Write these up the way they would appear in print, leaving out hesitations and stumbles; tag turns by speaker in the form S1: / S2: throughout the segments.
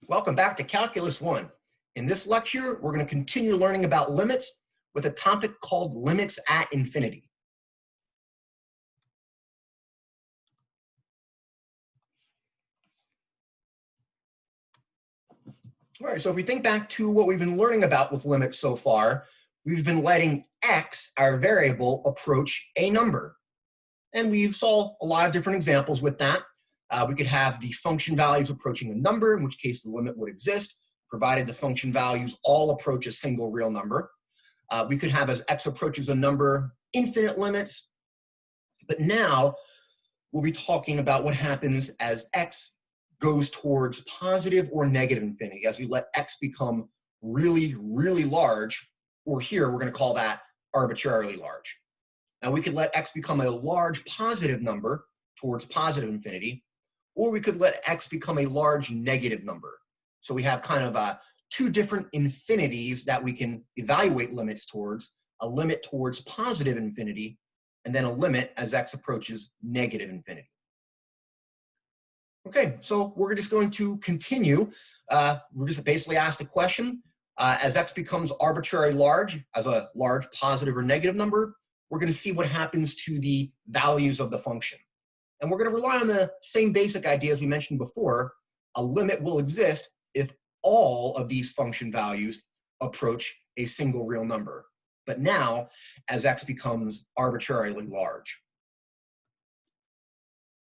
S1: Welcome back to Calculus 1. In this lecture, we're going to continue learning about limits with a topic called limits at infinity. All right, so if we think back to what we've been learning about with limits so far, we've been letting x, our variable, approach a number. And we saw a lot of different examples with that. We could have the function values approaching a number, in which case the limit would exist, provided the function values all approach a single real number. We could have, as x approaches a number, infinite limits. But now we'll be talking about what happens as x goes towards positive or negative infinity, as we let x become really, really large, or here we're going to call that arbitrarily large. Now we could let x become a large positive number towards positive infinity, or we could let x become a large negative number. So we have kind of two different infinities that we can evaluate limits towards: a limit towards positive infinity, and then a limit as x approaches negative infinity. Okay, so we're just going to continue. We're just basically asked a question. As x becomes arbitrarily large, as a large positive or negative number, we're going to see what happens to the values of the function. And we're going to rely on the same basic idea as we mentioned before. A limit will exist if all of these function values approach a single real number. But now, as x becomes arbitrarily large.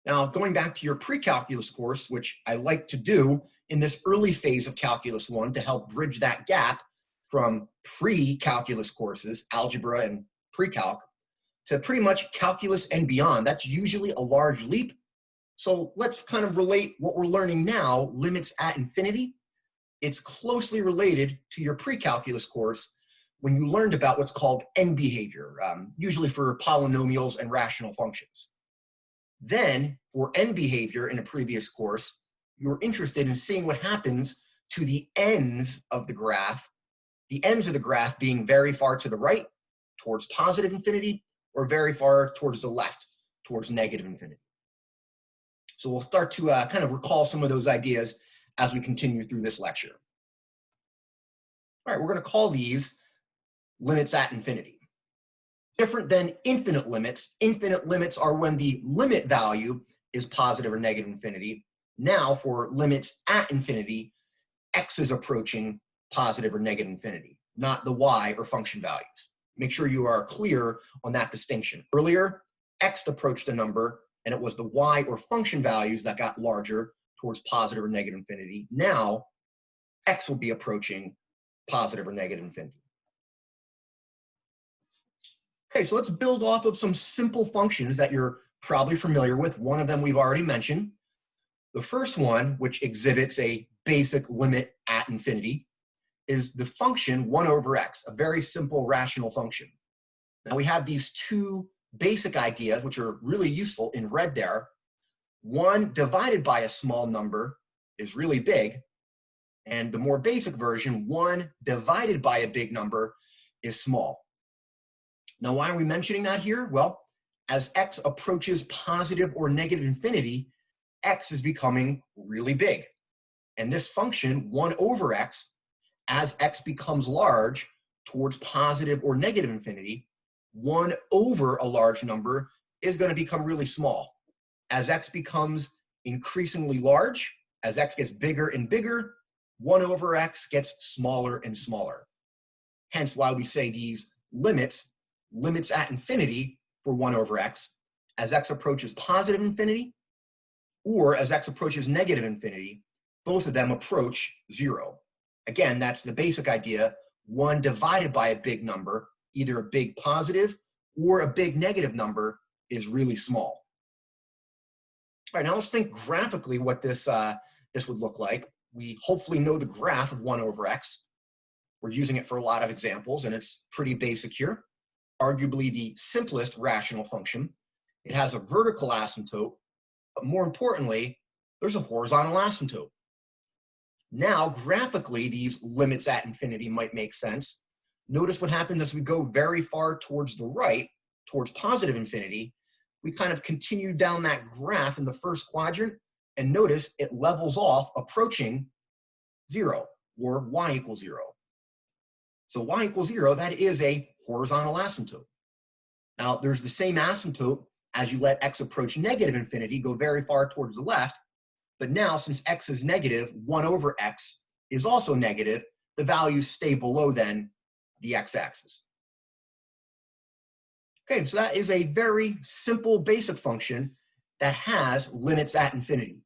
S1: Now, going back to your pre-calculus course, which I like to do in this early phase of Calculus 1 to help bridge that gap from pre-calculus courses, algebra and pre-calc, to pretty much calculus and beyond. That's usually a large leap. So let's kind of relate what we're learning now, limits at infinity. It's closely related to your pre-calculus course when you learned about what's called end behavior, usually for polynomials and rational functions. Then, for end behavior in a previous course, you're interested in seeing what happens to the ends of the graph being very far to the right, towards positive infinity, or very far towards the left, towards negative infinity. So we'll start to kind of recall some of those ideas as we continue through this lecture. All right, we're going to call these limits at infinity. Different than infinite limits are when the limit value is positive or negative infinity. Now for limits at infinity, x is approaching positive or negative infinity, not the y or function values. Make sure you are clear on that distinction. Earlier, x approached a number, and it was the y or function values that got larger towards positive or negative infinity. Now, x will be approaching positive or negative infinity. Okay, so let's build off of some simple functions that you're probably familiar with. One of them we've already mentioned. The first one, which exhibits a basic limit at infinity, is the function 1 over x, a very simple rational function. Now we have these two basic ideas, which are really useful in red there. 1 divided by a small number is really big, and the more basic version, 1 divided by a big number is small. Now, why are we mentioning that here? Well, as x approaches positive or negative infinity, x is becoming really big. And this function, 1 over x, as x becomes large towards positive or negative infinity, 1 over a large number is going to become really small. As x becomes increasingly large, as x gets bigger and bigger, 1 over x gets smaller and smaller. Hence why we say these limits at infinity for 1 over x, as x approaches positive infinity, or as x approaches negative infinity, both of them approach 0. Again, that's the basic idea. 1 divided by a big number, either a big positive or a big negative number, is really small. All right, now let's think graphically what this would look like. We hopefully know the graph of 1 over x. We're using it for a lot of examples, and it's pretty basic here. Arguably the simplest rational function. It has a vertical asymptote, but more importantly, there's a horizontal asymptote. Now, graphically, these limits at infinity might make sense. Notice what happens as we go very far towards the right, towards positive infinity. We kind of continue down that graph in the first quadrant, and notice it levels off, approaching 0, or y equals 0. So y equals 0, that is a horizontal asymptote. Now, there's the same asymptote as you let x approach negative infinity, go very far towards the left. But now, since x is negative, 1 over x is also negative. The values stay below then the x-axis. Okay, so that is a very simple basic function that has limits at infinity.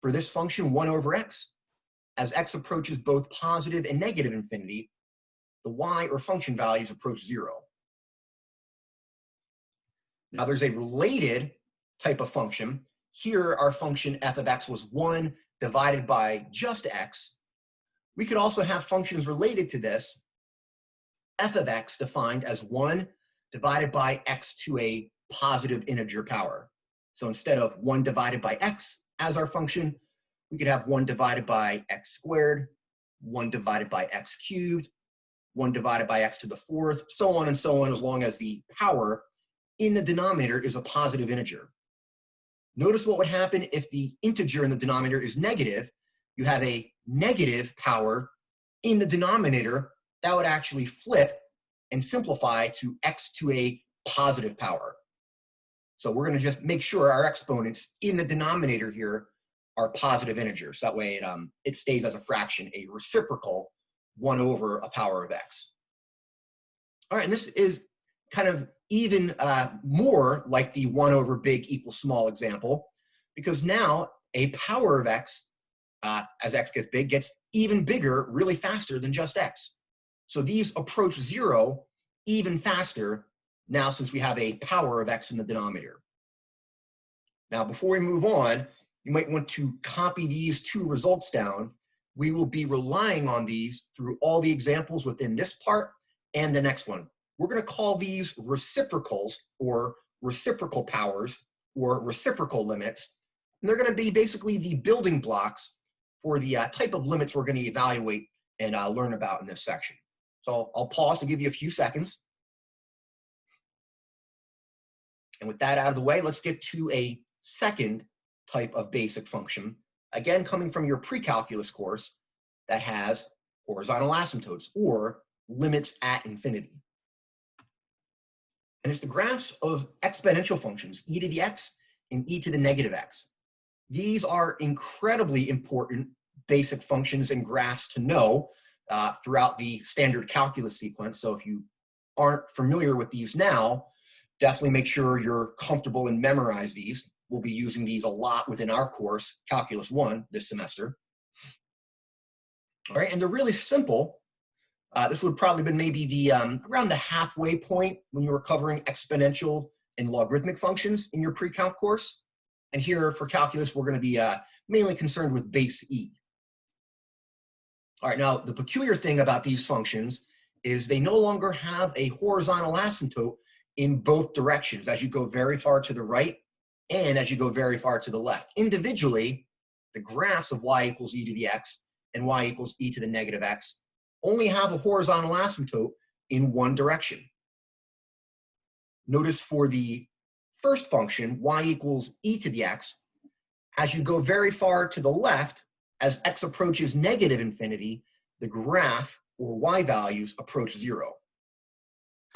S1: For this function, 1 over x, as x approaches both positive and negative infinity, the y or function values approach 0. Now there's a related type of function. Here our function f of x was 1 divided by just x. We could also have functions related to this, f of x defined as 1 divided by x to a positive integer power. So instead of 1 divided by x as our function, we could have 1 divided by x squared, 1 divided by x cubed, 1 divided by x to the 4th, so on and so on, as long as the power in the denominator is a positive integer. Notice what would happen if the integer in the denominator is negative. You have a negative power in the denominator. That would actually flip and simplify to x to a positive power. So we're going to just make sure our exponents in the denominator here are positive integers. That way it stays as a fraction, a reciprocal 1 over a power of x. All right, and this is kind of even more like the 1 over big equals small example, because now a power of x, as x gets big, gets even bigger really faster than just x. So these approach 0 even faster now since we have a power of x in the denominator. Now, before we move on, you might want to copy these two results down. We will be relying on these through all the examples within this part and the next one. We're going to call these reciprocals, or reciprocal powers, or reciprocal limits. And they're going to be basically the building blocks for the type of limits we're going to evaluate and learn about in this section. So I'll pause to give you a few seconds. And with that out of the way, let's get to a second type of basic function, again coming from your pre-calculus course, that has horizontal asymptotes, or limits at infinity. And it's the graphs of exponential functions, e to the x and e to the negative x. These are incredibly important basic functions and graphs to know throughout the standard calculus sequence. So if you aren't familiar with these now, definitely make sure you're comfortable and memorize these. We'll be using these a lot within our course, Calculus 1, this semester. All right, and they're really simple. This would probably been maybe the around the halfway point when you were covering exponential and logarithmic functions in your pre-calc course. And here for calculus, we're going to be mainly concerned with base e. All right, now the peculiar thing about these functions is they no longer have a horizontal asymptote in both directions as you go very far to the right and as you go very far to the left. Individually, the graphs of y equals e to the x and y equals e to the negative x only have a horizontal asymptote in one direction. Notice for the first function, y equals e to the x, as you go very far to the left, as x approaches negative infinity, the graph or y values approach 0.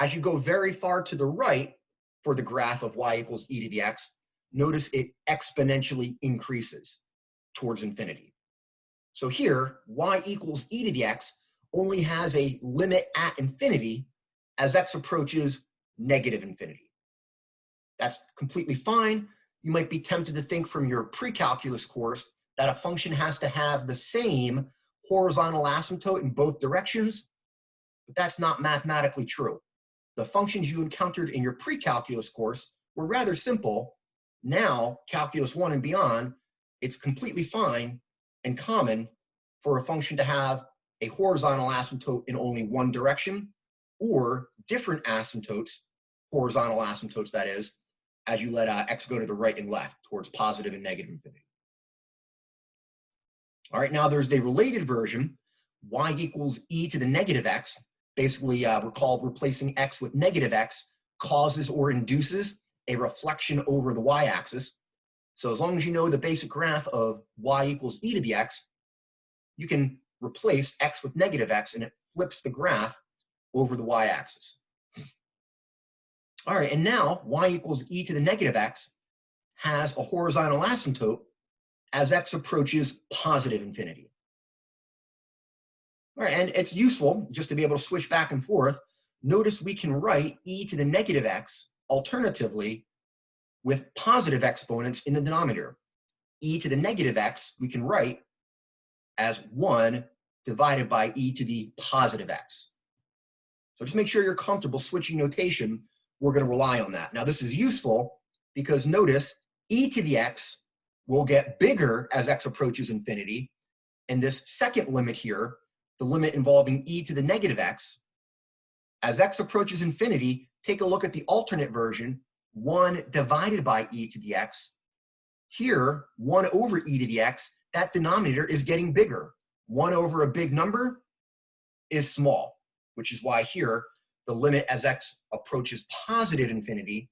S1: As you go very far to the right for the graph of y equals e to the x, notice it exponentially increases towards infinity. So here, y equals e to the x only has a limit at infinity as x approaches negative infinity. That's completely fine. You might be tempted to think from your pre-calculus course that a function has to have the same horizontal asymptote in both directions, but that's not mathematically true. The functions you encountered in your pre-calculus course were rather simple. Now, Calculus 1 and beyond, it's completely fine and common for a function to have a horizontal asymptote in only one direction, or different asymptotes, horizontal asymptotes that is, as you let x go to the right and left towards positive and negative infinity. All right, now there's the related version, y equals e to the negative x. Basically, recall replacing x with negative x causes or induces a reflection over the y-axis. So as long as you know the basic graph of y equals e to the x, you can replace x with negative x, and it flips the graph over the y-axis. All right, and now y equals e to the negative x has a horizontal asymptote as x approaches positive infinity. All right, and it's useful just to be able to switch back and forth. Notice we can write e to the negative x alternatively with positive exponents in the denominator. E to the negative x we can write as 1 divided by e to the positive x. So just make sure you're comfortable switching notation. We're going to rely on that. Now this is useful because notice e to the x will get bigger as x approaches infinity. And this second limit here, the limit involving e to the negative x, as x approaches infinity, take a look at the alternate version, 1 divided by e to the x. Here, 1 over e to the x, that denominator is getting bigger. 1 over a big number is small, which is why here, the limit as x approaches positive infinity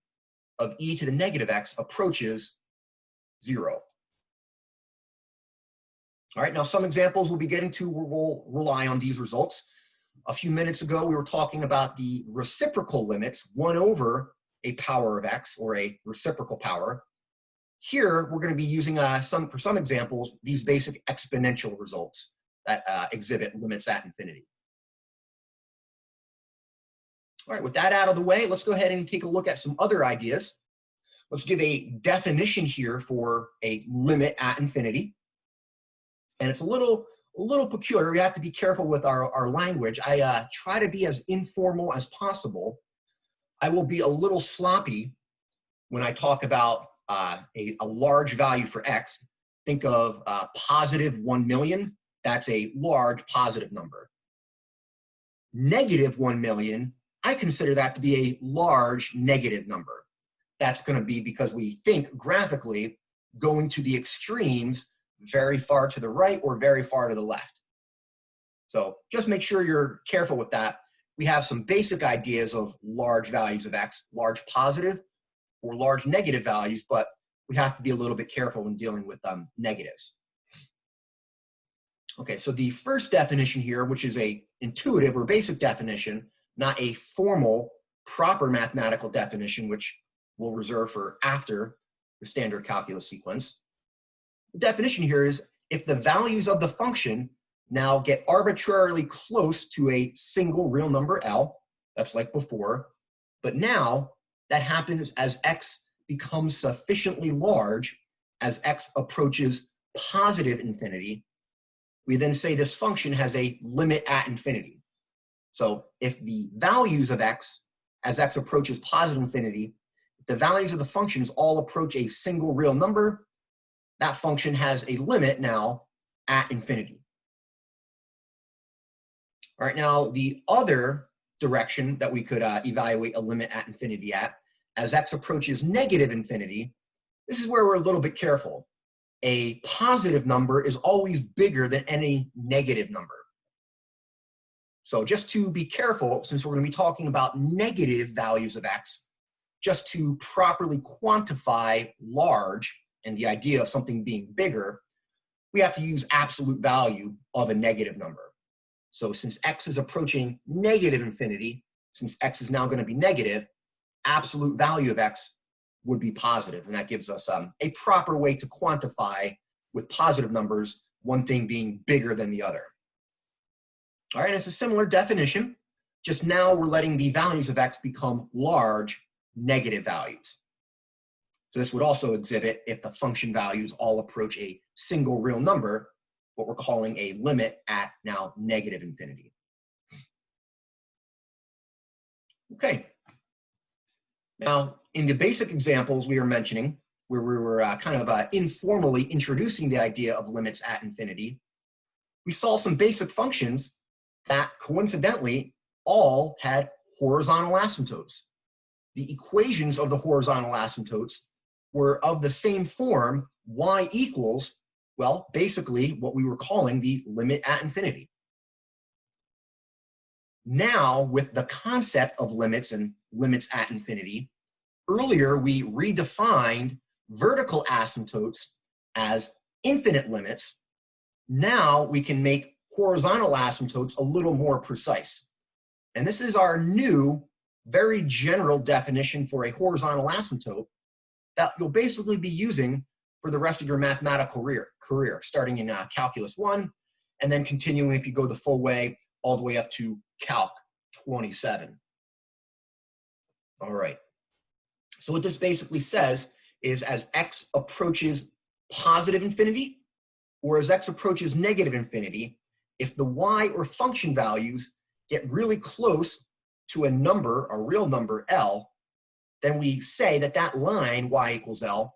S1: of e to the negative x approaches 0. All right, now some examples we'll be getting to will rely on these results. A few minutes ago, we were talking about the reciprocal limits, 1 over a power of x, or a reciprocal power. Here, we're going to be using, for some examples, these basic exponential results that exhibit limits at infinity. All right, with that out of the way, let's go ahead and take a look at some other ideas. Let's give a definition here for a limit at infinity. And it's a little peculiar. We have to be careful with our language. I try to be as informal as possible. I will be a little sloppy when I talk about a large value for x. Think of positive 1 million. That's a large positive number. Negative 1 million, I consider that to be a large negative number. That's going to be because we think graphically going to the extremes very far to the right or very far to the left. So just make sure you're careful with that. We have some basic ideas of large values of x, large positive or large negative values, but we have to be a little bit careful when dealing with negatives. Okay, so the first definition here, which is a intuitive or basic definition, not a formal, proper mathematical definition, which we'll reserve for after the standard calculus sequence. The definition here is if the values of the function now get arbitrarily close to a single real number L, that's like before, but now that happens as x becomes sufficiently large, as x approaches positive infinity, we then say this function has a limit at infinity. So if the values of x, as x approaches positive infinity, if the values of the functions all approach a single real number, that function has a limit now at infinity. All right, now the other direction that we could evaluate a limit at infinity at, as x approaches negative infinity, this is where we're a little bit careful. A positive number is always bigger than any negative number. So just to be careful, since we're going to be talking about negative values of x, just to properly quantify large and the idea of something being bigger, we have to use absolute value of a negative number. So since x is approaching negative infinity, since x is now going to be negative, absolute value of x would be positive, and that gives us a proper way to quantify with positive numbers, one thing being bigger than the other. All right, it's a similar definition, just now we're letting the values of x become large negative values. So this would also exhibit if the function values all approach a single real number, what we're calling a limit at now negative infinity. Okay. Now, in the basic examples we were mentioning, where we were kind of informally introducing the idea of limits at infinity, we saw some basic functions that coincidentally all had horizontal asymptotes. The equations of the horizontal asymptotes were of the same form, y equals, well, basically what we were calling the limit at infinity. Now, with the concept of limits and limits at infinity, earlier we redefined vertical asymptotes as infinite limits. Now we can make horizontal asymptotes a little more precise. And this is our new, very general definition for a horizontal asymptote that you'll basically be using for the rest of your mathematical career starting in Calculus 1, and then continuing if you go the full way, all the way up to Calc 27. All right. So what this basically says is as x approaches positive infinity, or as x approaches negative infinity, if the y or function values get really close to a number, a real number, L, then we say that that line, y equals L,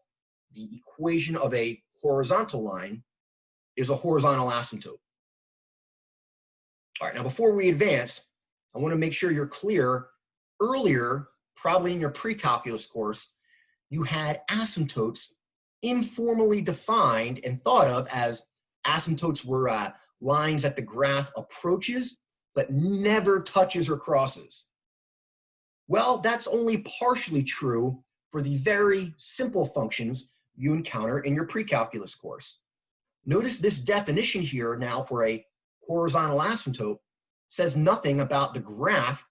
S1: the equation of a horizontal line, is a horizontal asymptote. All right, now before we advance, I want to make sure you're clear. Earlier, probably in your pre-calculus course, you had asymptotes informally defined and thought of as asymptotes were lines that the graph approaches but never touches or crosses. Well, that's only partially true for the very simple functions you encounter in your pre-calculus course. Notice this definition here now for a horizontal asymptote says nothing about the graph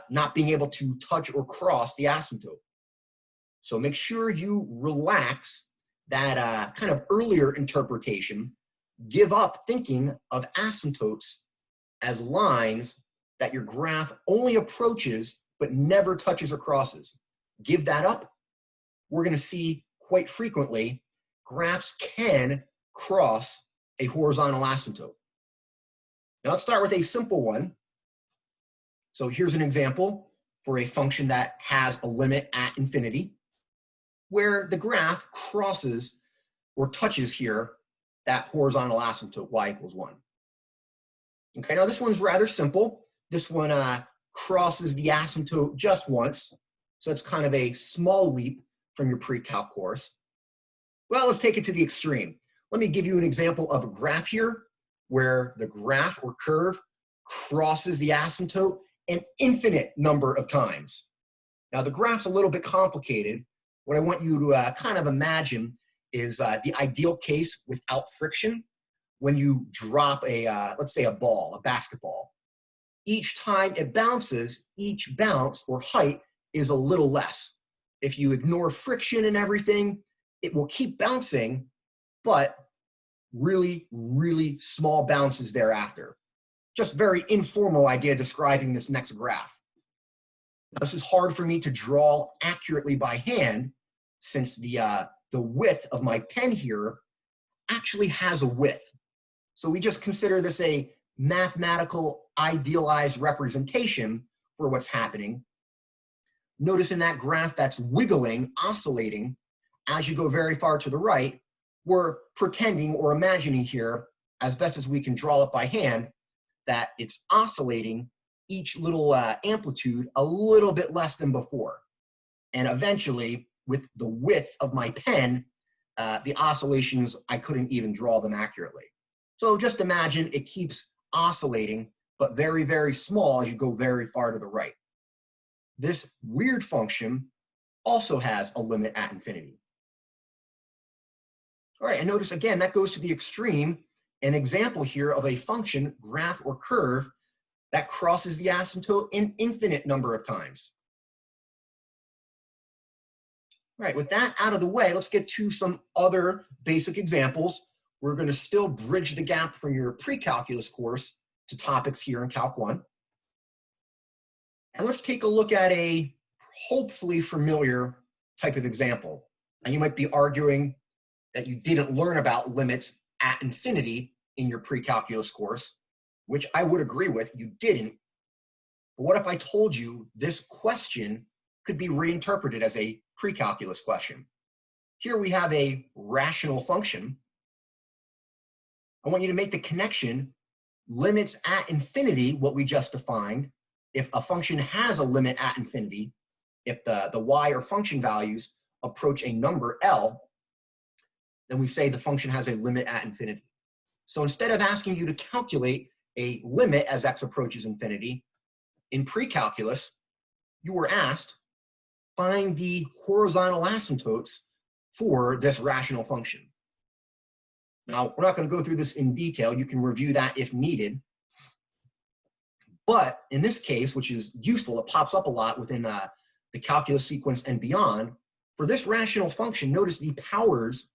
S1: not being able to touch or cross the asymptote. So make sure you relax that kind of earlier interpretation. Give up thinking of asymptotes as lines that your graph only approaches but never touches or crosses. Give that up. We're going to see quite frequently graphs can cross a horizontal asymptote. Now let's start with a simple one. So here's an example for a function that has a limit at infinity, where the graph crosses or touches here that horizontal asymptote, y equals 1. Okay, now this one's rather simple. This one crosses the asymptote just once, so it's kind of a small leap from your pre-calc course. Well, let's take it to the extreme. Let me give you an example of a graph here where the graph or curve crosses the asymptote an infinite number of times. Now the graph's a little bit complicated. What I want you to kind of imagine is the ideal case without friction when you drop a, let's say a ball, a basketball. Each time it bounces, each bounce or height is a little less. If you ignore friction and everything, it will keep bouncing, but really, really small bounces thereafter. Just very informal idea describing this next graph. Now, this is hard for me to draw accurately by hand since the width of my pen here actually has a width. So we just consider this a mathematical idealized representation for what's happening. Notice in that graph that's wiggling, oscillating, as you go very far to the right, we're pretending or imagining here, as best as we can draw it by hand, that it's oscillating each little amplitude a little bit less than before. And eventually, with the width of my pen, the oscillations, I couldn't even draw them accurately. So just imagine it keeps oscillating, but very, very small as you go very far to the right. This weird function also has a limit at infinity. All right, and notice again, that goes to the extreme, an example here of a function, graph or curve, that crosses the asymptote an infinite number of times. All right, with that out of the way, let's get to some other basic examples. We're going to still bridge the gap from your pre-calculus course to topics here in Calc 1. And let's take a look at a hopefully familiar type of example. Now you might be arguing that you didn't learn about limits at infinity in your pre-calculus course, which I would agree with, you didn't. But what if I told you this question could be reinterpreted as a pre-calculus question? Here we have a rational function. I want you to make the connection, limits at infinity, what we just defined. If a function has a limit at infinity, if the y or function values approach a number L, then we say the function has a limit at infinity. So instead of asking you to calculate a limit as x approaches infinity, in pre-calculus, you were asked, find the horizontal asymptotes for this rational function. Now, we're not going to go through this in detail. You can review that if needed. But in this case, which is useful, it pops up a lot within the calculus sequence and beyond. For this rational function, notice the powers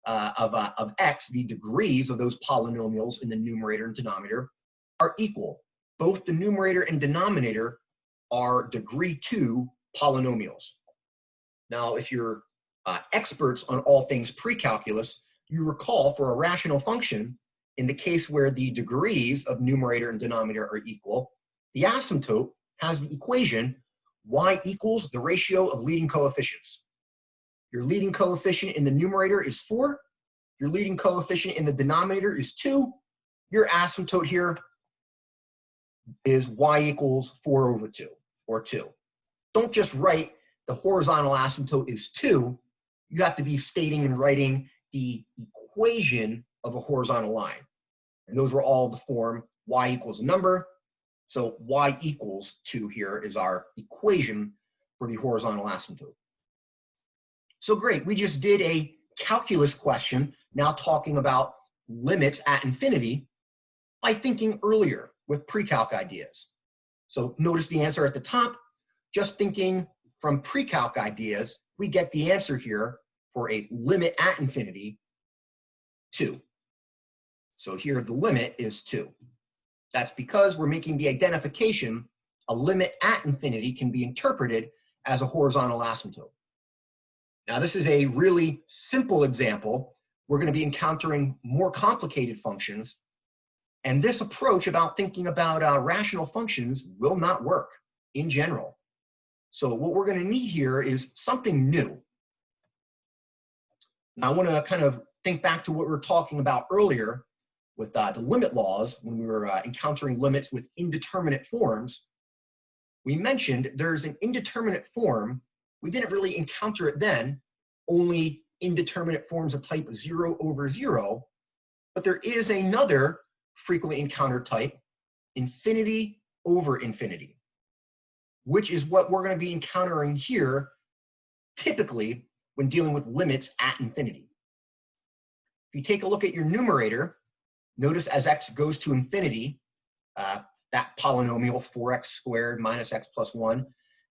S1: of x, the degrees of those polynomials in the numerator and denominator, are equal. Both the numerator and denominator are degree 2 polynomials. Now, if you're experts on all things pre-calculus, you recall for a rational function, in the case where the degrees of numerator and denominator are equal, the asymptote has the equation y equals the ratio of leading coefficients. Your leading coefficient in the numerator is 4. Your leading coefficient in the denominator is 2. Your asymptote here is y equals 4 over 2, or 2. Don't just write the horizontal asymptote is 2. You have to be stating and writing the equation of a horizontal line. And those were all the form y equals a number. So y equals 2 here is our equation for the horizontal asymptote. So great, we just did a calculus question, now talking about limits at infinity by thinking earlier with pre-calc ideas. So notice the answer at the top. Just thinking from pre-calc ideas, we get the answer here for a limit at infinity, 2. So here the limit is 2. That's because we're making the identification a limit at infinity can be interpreted as a horizontal asymptote. Now this is a really simple example. We're going to be encountering more complicated functions, and this approach about thinking about rational functions will not work in general. So what we're going to need here is something new. Now I want to kind of think back to what we were talking about earlier with the limit laws when we were encountering limits with indeterminate forms. We mentioned there's an indeterminate form. We didn't really encounter it then, only indeterminate forms of type 0 over 0, but there is another frequently encountered type, infinity over infinity, which is what we're going to be encountering here typically when dealing with limits at infinity. If you take a look at your numerator, notice as x goes to infinity, that polynomial 4x squared minus x plus 1,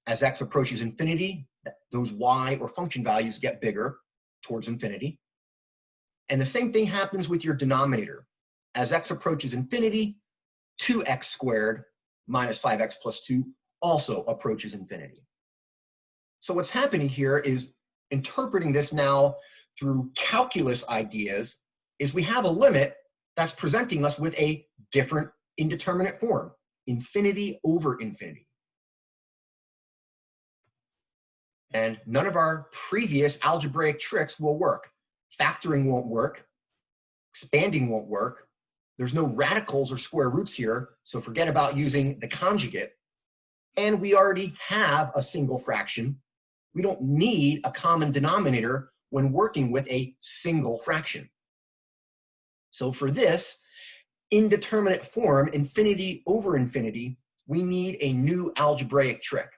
S1: as x approaches infinity, those y or function values get bigger towards infinity. And the same thing happens with your denominator. As x approaches infinity, 2x squared minus 5x plus 2 also approaches infinity. So what's happening here is interpreting this now through calculus ideas is we have a limit that's presenting us with a different indeterminate form, infinity over infinity. And none of our previous algebraic tricks will work. Factoring won't work. Expanding won't work. There's no radicals or square roots here, so forget about using the conjugate. And we already have a single fraction. We don't need a common denominator when working with a single fraction. So for this indeterminate form, infinity over infinity, we need a new algebraic trick.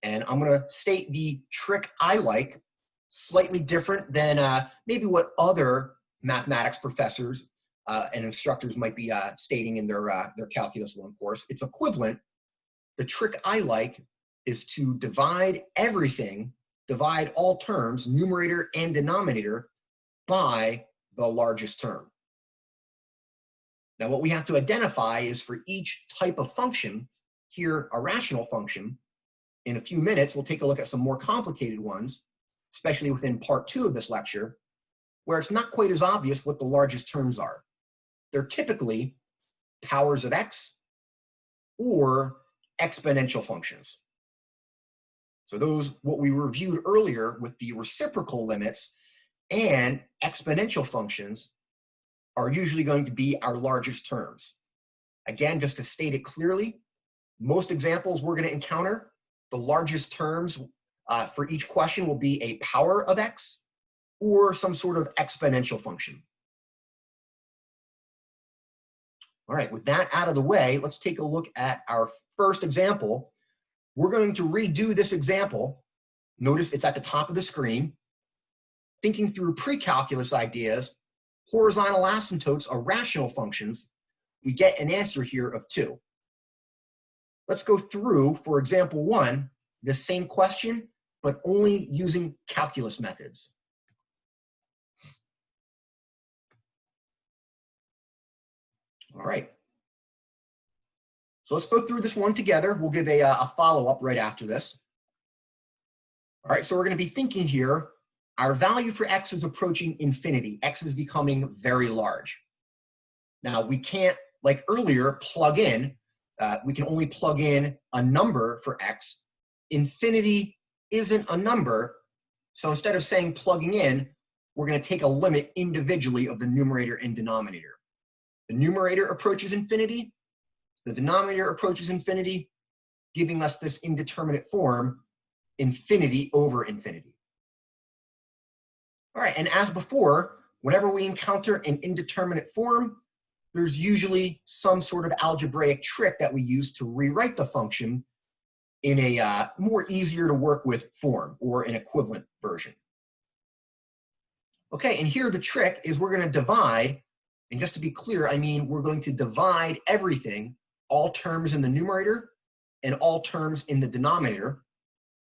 S1: And I'm going to state the trick I like, slightly different than maybe what other mathematics professors and instructors might be stating in their Calculus 1 course. It's equivalent. The trick I like is to divide everything, divide all terms, numerator and denominator, by the largest term. Now what we have to identify is for each type of function, here a rational function, in a few minutes we'll take a look at some more complicated ones, especially within part 2 of this lecture, where it's not quite as obvious what the largest terms are. They're typically powers of x or exponential functions. So those, what we reviewed earlier with the reciprocal limits and exponential functions, are usually going to be our largest terms. Again, just to state it clearly, most examples we're going to encounter, the largest terms for each question will be a power of x or some sort of exponential function. All right, with that out of the way, let's take a look at our first example. We're going to redo this example. Notice it's at the top of the screen. Thinking through pre-calculus ideas, horizontal asymptotes of rational functions, we get an answer here of 2. Let's go through, for example 1, the same question, but only using calculus methods. All right. So let's go through this one together. We'll give a follow-up right after this. All right, so we're going to be thinking here, our value for x is approaching infinity. X is becoming very large. Now, we can't, like earlier, plug in. We can only plug in a number for x. Infinity isn't a number, so instead of saying plugging in, we're going to take a limit individually of the numerator and denominator. The numerator approaches infinity, the denominator approaches infinity, giving us this indeterminate form, infinity over infinity. All right, and as before, whenever we encounter an indeterminate form, there's usually some sort of algebraic trick that we use to rewrite the function in a more easier to work with form, or an equivalent version. Okay, and here the trick is we're going to divide, and just to be clear, I mean we're going to divide everything, all terms in the numerator and all terms in the denominator.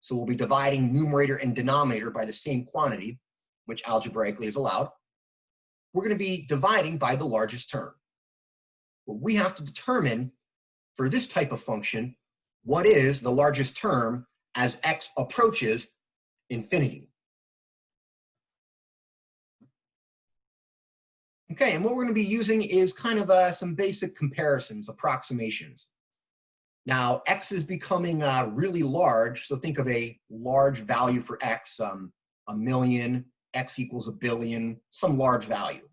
S1: So we'll be dividing numerator and denominator by the same quantity, which algebraically is allowed. We're going to be dividing by the largest term. Well, we have to determine, for this type of function, what is the largest term as x approaches infinity. Okay, and what we're going to be using is kind of some basic comparisons, approximations. Now, x is becoming really large, so think of a large value for x, 1,000,000, x equals 1,000,000,000, some large value.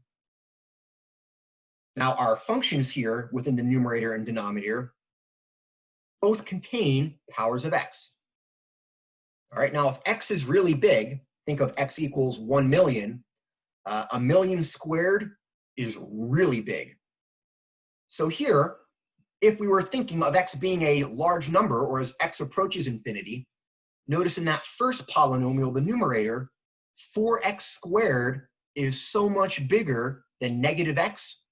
S1: Now, our functions here within the numerator and denominator both contain powers of x. All right, now if x is really big, think of x equals 1,000,000, 1,000,000 squared is really big. So here, if we were thinking of x being a large number, or as x approaches infinity, notice in that first polynomial, the numerator, 4x squared is so much bigger than negative x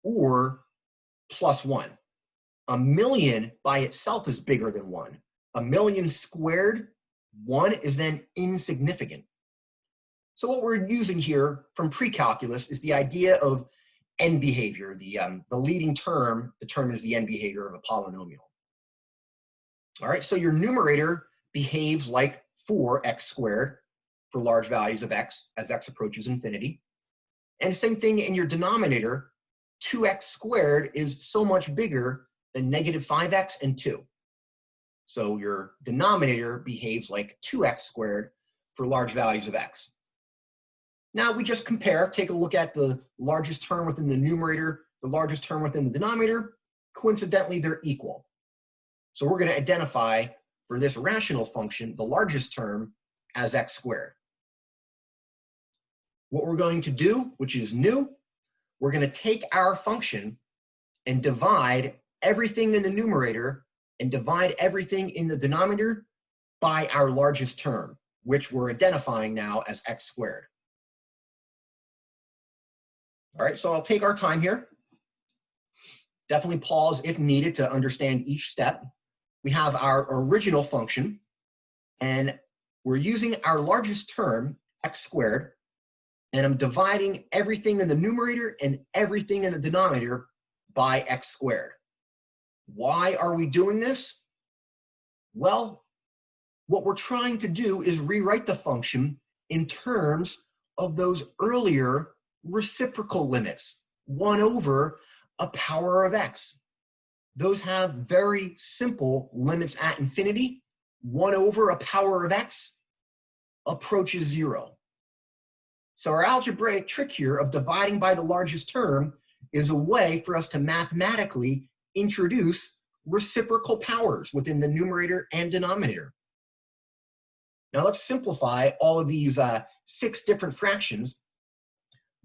S1: or plus 1. 1,000,000 by itself is bigger than 1. 1,000,000 squared, 1 is then insignificant. So what we're using here from pre-calculus is the idea of end behavior. The leading term determines the end behavior of a polynomial. All right, so your numerator behaves like 4x squared for large values of x as x approaches infinity. And same thing in your denominator, 2x squared is so much bigger than negative 5x and 2. So your denominator behaves like 2x squared for large values of x. Now we just compare, take a look at the largest term within the numerator, the largest term within the denominator. Coincidentally, they're equal. So we're going to identify for this rational function the largest term as x squared. What we're going to do, which is new, we're going to take our function and divide everything in the numerator and divide everything in the denominator by our largest term, which we're identifying now as x squared. All right, so I'll take our time here. Definitely pause if needed to understand each step. We have our original function, and we're using our largest term, x squared, and I'm dividing everything in the numerator and everything in the denominator by x squared. Why are we doing this? Well, what we're trying to do is rewrite the function in terms of those earlier reciprocal limits, 1 over a power of x. Those have very simple limits at infinity. 1 over a power of x approaches 0. So our algebraic trick here of dividing by the largest term is a way for us to mathematically introduce reciprocal powers within the numerator and denominator. Now let's simplify all of these 6 different fractions.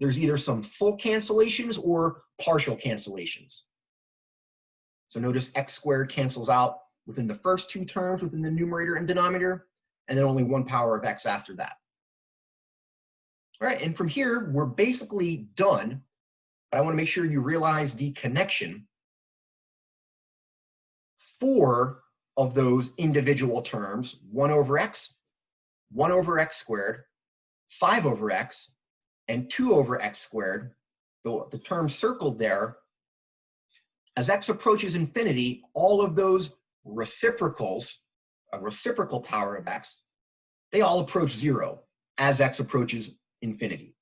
S1: There's either some full cancellations or partial cancellations. So notice x squared cancels out within the first 2 terms within the numerator and denominator, and then only 1 power of x after that. All right, and from here, we're basically done. But I want to make sure you realize the connection. 4 of those individual terms, 1 over x, 1 over x squared, 5 over x, and 2 over x squared, the term circled there, as x approaches infinity, all of those reciprocals, a reciprocal power of x, they all approach 0 as x approaches infinity.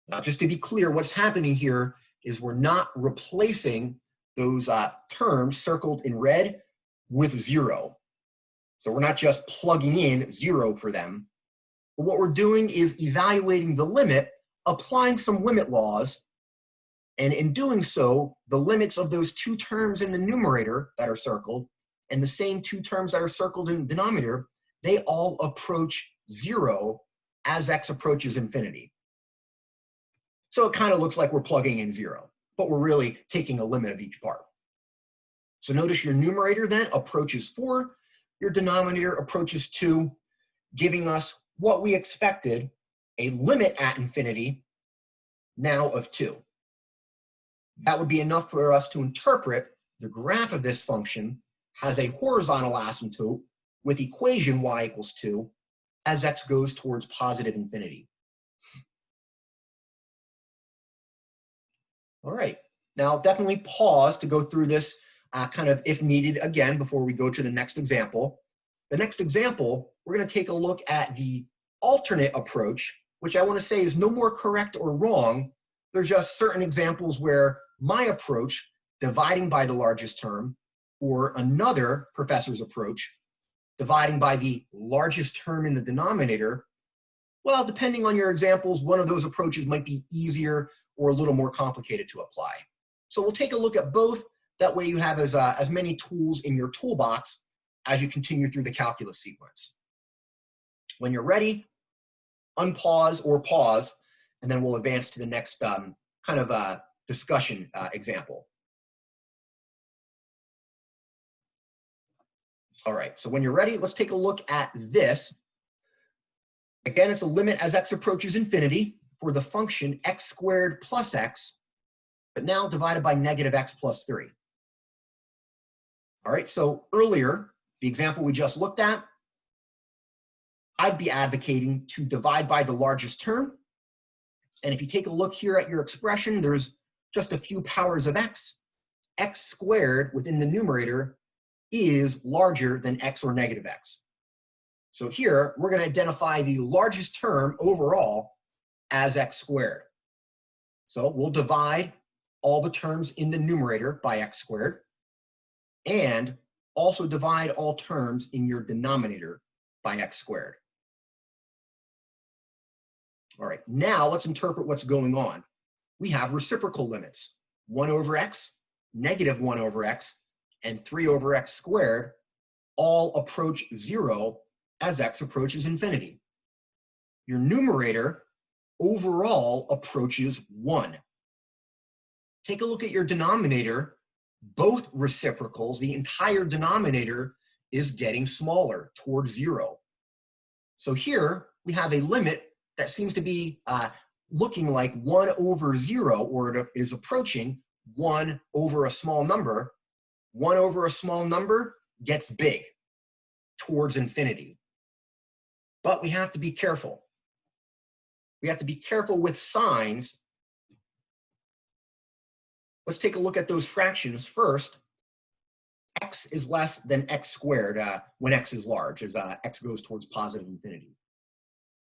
S1: Now, just to be clear, what's happening here is we're not replacing those terms circled in red with 0. So we're not just plugging in 0 for them. But what we're doing is evaluating the limit, applying some limit laws, and in doing so, the limits of those 2 terms in the numerator that are circled and the same 2 terms that are circled in the denominator, they all approach 0 as x approaches infinity. So it kind of looks like we're plugging in 0, but we're really taking a limit of each part. So notice your numerator then approaches 4, your denominator approaches 2, giving us what we expected, a limit at infinity now of 2. That would be enough for us to interpret the graph of this function has a horizontal asymptote with equation y equals 2 as x goes towards positive infinity. All right, now definitely pause to go through this kind of if needed again before we go to the next example. The next example, we're going to take a look at the alternate approach, which I want to say is no more correct or wrong. There's just certain examples where my approach, dividing by the largest term, or another professor's approach, dividing by the largest term in the denominator, well, depending on your examples, one of those approaches might be easier or a little more complicated to apply. So we'll take a look at both. That way you have as many tools in your toolbox as you continue through the calculus sequence. When you're ready, unpause or pause, and then we'll advance to the next kind of discussion example. All right, so when you're ready, let's take a look at this. Again, it's a limit as x approaches infinity for the function x squared plus x, but now divided by negative x plus 3. All right, so earlier, the example we just looked at, I'd be advocating to divide by the largest term. And if you take a look here at your expression, there's just a few powers of x. X squared within the numerator is larger than x or negative x. So here, we're going to identify the largest term overall as x squared. So we'll divide all the terms in the numerator by x squared, and also divide all terms in your denominator by x squared. All right, now let's interpret what's going on. We have reciprocal limits, 1 over x, negative 1 over x, and 3 over x squared all approach 0 as x approaches infinity. Your numerator overall approaches 1. Take a look at your denominator. Both reciprocals, the entire denominator is getting smaller towards 0. So here we have a limit that seems to be looking like 1 over 0, or it is approaching 1 over a small number. 1 over a small number gets big towards infinity. But we have to be careful. We have to be careful with signs. Let's take a look at those fractions first. X is less than x squared when x is large, as x goes towards positive infinity.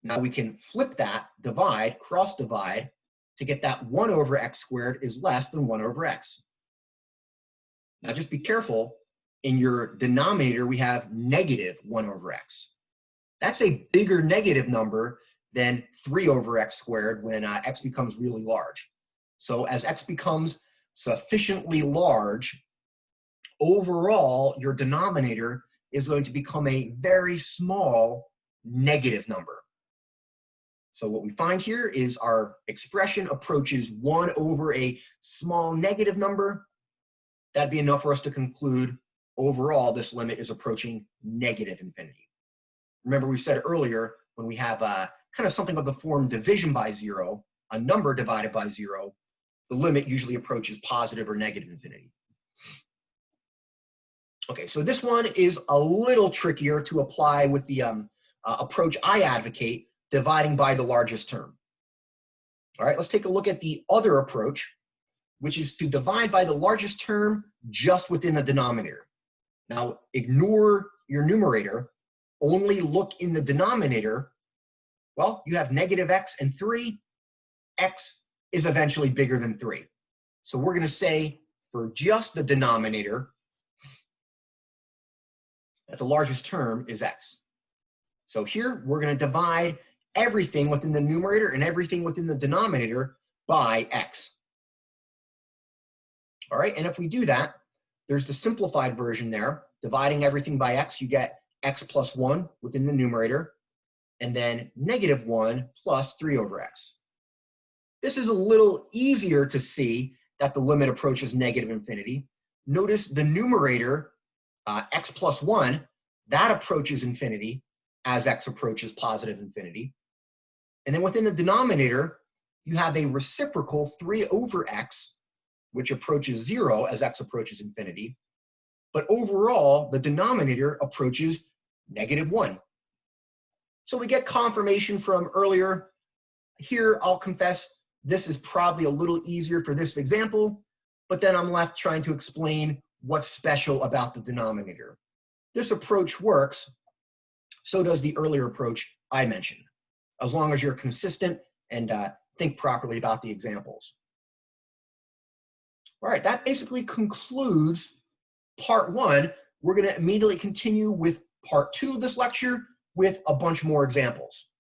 S1: Now we can flip that, divide, cross divide, to get that 1 over x squared is less than 1 over x. Now just be careful. In your denominator, we have negative 1 over x. That's a bigger negative number than 3 over x squared when x becomes really large. So as x becomes sufficiently large, overall, your denominator is going to become a very small negative number. So what we find here is our expression approaches 1 over a small negative number. That'd be enough for us to conclude overall this limit is approaching negative infinity. Remember we said earlier, when we have kind of something of the form division by zero, a number divided by zero, the limit usually approaches positive or negative infinity. Okay, so this one is a little trickier to apply with the approach I advocate, dividing by the largest term. All right, let's take a look at the other approach, which is to divide by the largest term just within the denominator. Now, ignore your numerator, only look in the denominator. Well, you have negative x and 3. X is eventually bigger than 3. So we're going to say for just the denominator that the largest term is x. So here we're going to divide everything within the numerator and everything within the denominator by x. All right, and if we do that, there's the simplified version there. Dividing everything by x, you get x plus 1 within the numerator, and then negative 1 plus 3 over x. This is a little easier to see that the limit approaches negative infinity. Notice the numerator, x plus 1, that approaches infinity as x approaches positive infinity. And then within the denominator, you have a reciprocal 3 over x, which approaches 0 as x approaches infinity. But overall, the denominator approaches negative 1. So we get confirmation from earlier. Here, I'll confess, this is probably a little easier for this example, but then I'm left trying to explain what's special about the denominator. This approach works, so does the earlier approach I mentioned, as long as you're consistent and think properly about the examples. All right, that basically concludes part 1. We're going to immediately continue with part 2 of this lecture with a bunch more examples.